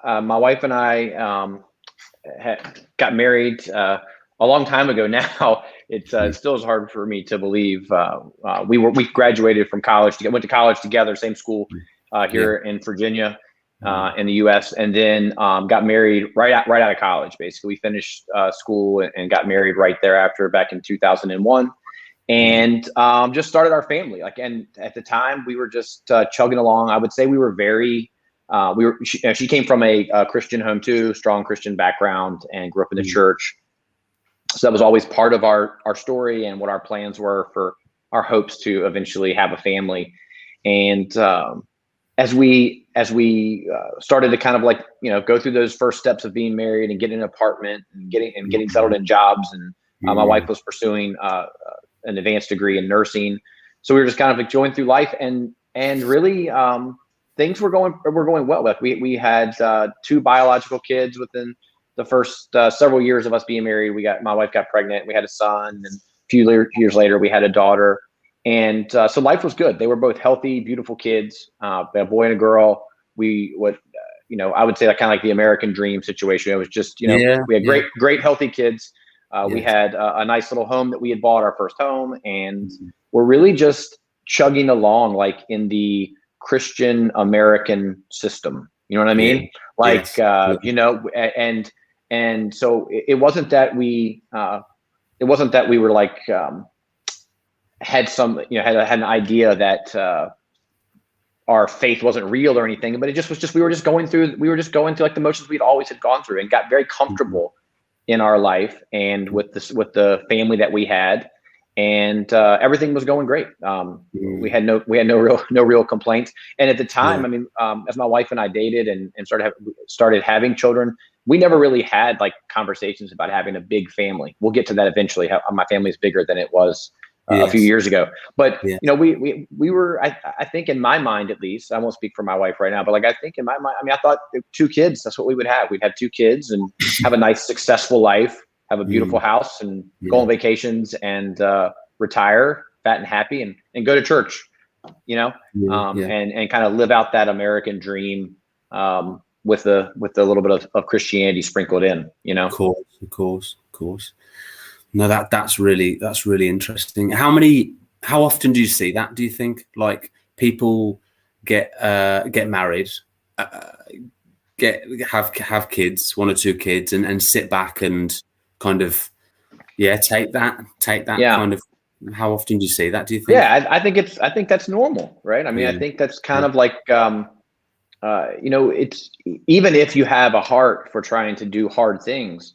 my wife and I got married a long time ago now. It still is hard for me to believe. We graduated from college, went to college together, same school here in Virginia, in the U.S., and then got married right out of college. Basically, we finished school and got married right thereafter, back in 2001, and just started our family. And at the time, we were just chugging along. I would say we were very. She came from a Christian home too, strong Christian background, and grew up in the church. So that was always part of our story and what our plans were for our hopes to eventually have a family. And as we started to kind of go through those first steps of being married and getting an apartment and getting settled in jobs, and my wife was pursuing an advanced degree in nursing. So we were just kind of going through life, and really things were going well. We had 2 biological kids within the first several years of us being married. My wife got pregnant. We had a son, and a few years later, we had a daughter. And so life was good. They were both healthy, beautiful kids, a boy and a girl. I would say that kind of like the American dream situation. It was just, we had great, healthy kids. We had a nice little home that we had bought, our first home, and we're really just chugging along like in the Christian American system. You know what I mean? And so it wasn't that we were like had an idea that our faith wasn't real or anything, but it just was we were just going through like the motions we'd always had gone through, and got very comfortable in our life and with the family that we had, and everything was going great. We had no real complaints. And at the time, as my wife and I dated and started having children, we never really had like conversations about having a big family. We'll get to that eventually. My family is bigger than it was a few years ago. But we were, I think in my mind, at least, I won't speak for my wife right now, but like I think in my mind, I thought 2 kids, that's what we would have. We'd have 2 kids and have a nice, successful life, have a beautiful house, and go on vacations, and retire fat and happy, and go to church, and kind of live out that American dream with a little bit of Christianity sprinkled in, Of course. No, that's really interesting. How often do you see that? Do you think like people get married, have kids, 1 or 2 kids, and sit back and kind of take that kind of? How often do you see that? Do you think? Yeah, I think that's normal, right? I think that's kind of like it's, even if you have a heart for trying to do hard things.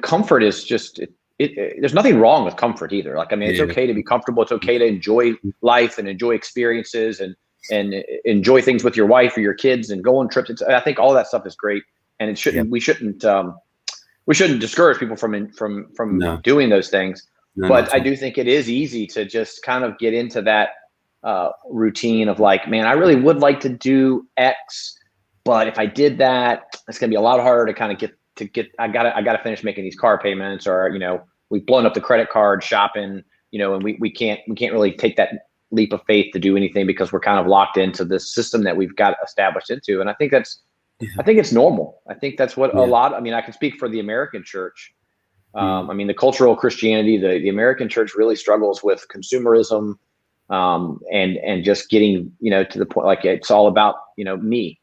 Comfort is just, there's nothing wrong with comfort either. It's okay to be comfortable. It's okay to enjoy life and enjoy experiences and enjoy things with your wife or your kids and go on trips. I think all that stuff is great, and we shouldn't discourage people from doing those things. But I do think it is easy to just kind of get into that routine of like, man, I really would like to do X, but if I did that, it's going to be a lot harder to kind of get. I gotta finish making these car payments, or we've blown up the credit card shopping, and we can't really take that leap of faith to do anything because we're kind of locked into this system that we've got established into. And I think I think it's normal. I think that's what a lot. I can speak for the American church. The cultural Christianity, the American church really struggles with consumerism, and just getting to the point like it's all about me.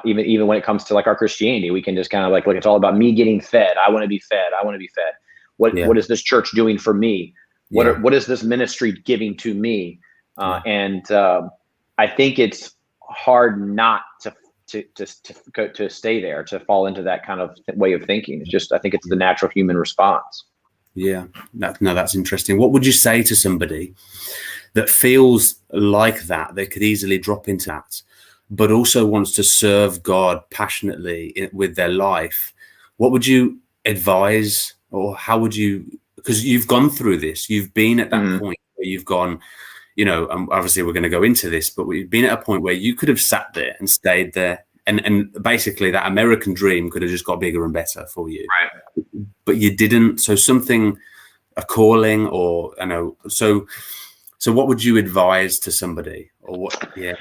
Even when it comes to like our Christianity, we can just kind of like, look, it's all about me getting fed. I want to be fed. What is this church doing for me? What is this ministry giving to me? And I think it's hard not to stay there, to fall into that kind of way of thinking. It's just, I think it's the natural human response. Yeah, that's interesting. What would you say to somebody that feels like that, they could easily drop into that, but also wants to serve God passionately with their life? What would you advise, or how would you, because you've gone through this, you've been at that point where you've gone, obviously we're going to go into this, but we've been at a point where you could have sat there and stayed there, and basically that American dream could have just got bigger and better for you. Right. But you didn't. So a calling, or so what would you advise to somebody, or what? Yeah.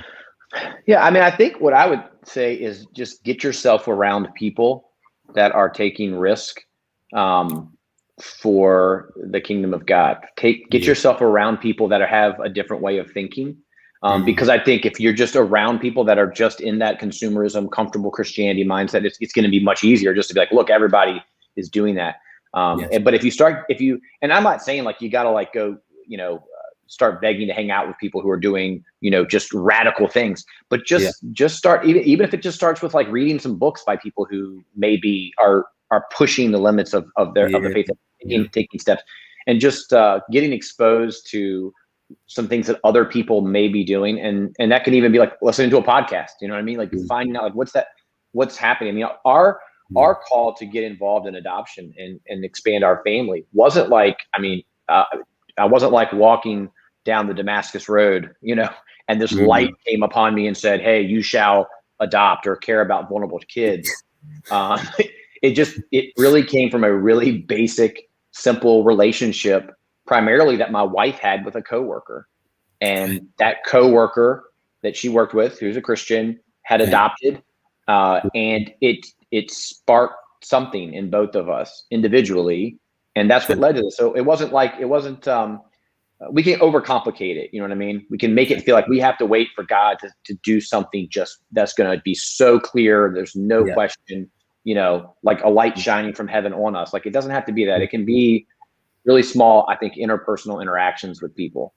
I think what I would say is just get yourself around people that are taking risk for the kingdom of God. Get yourself around people that have a different way of thinking. Because I think if you're just around people that are just in that consumerism, comfortable Christianity mindset, it's going to be much easier just to be like, look, everybody is doing that. But and I'm not saying like you got to like go, start begging to hang out with people who are doing, just radical things, but just start, even if it just starts with like reading some books by people who maybe are pushing the limits of the faith, taking steps, and just getting exposed to some things that other people may be doing. And that can even be like listening to a podcast, you know what I mean? Like finding out like what's happening. I mean, our call to get involved in adoption and expand our family wasn't like, I wasn't like walking down the Damascus Road, and this light came upon me and said, hey, you shall adopt or care about vulnerable kids. It really came from a really basic, simple relationship, primarily that my wife had with a coworker. And that coworker that she worked with, who's a Christian, had adopted, and it sparked something in both of us individually. And that's what led to this. So it wasn't, we can overcomplicate it. You know what I mean? We can make it feel like we have to wait for God to do something just that's going to be so clear. There's no question, like a light shining from heaven on us. Like, it doesn't have to be that. It can be really small, I think, interpersonal interactions with people.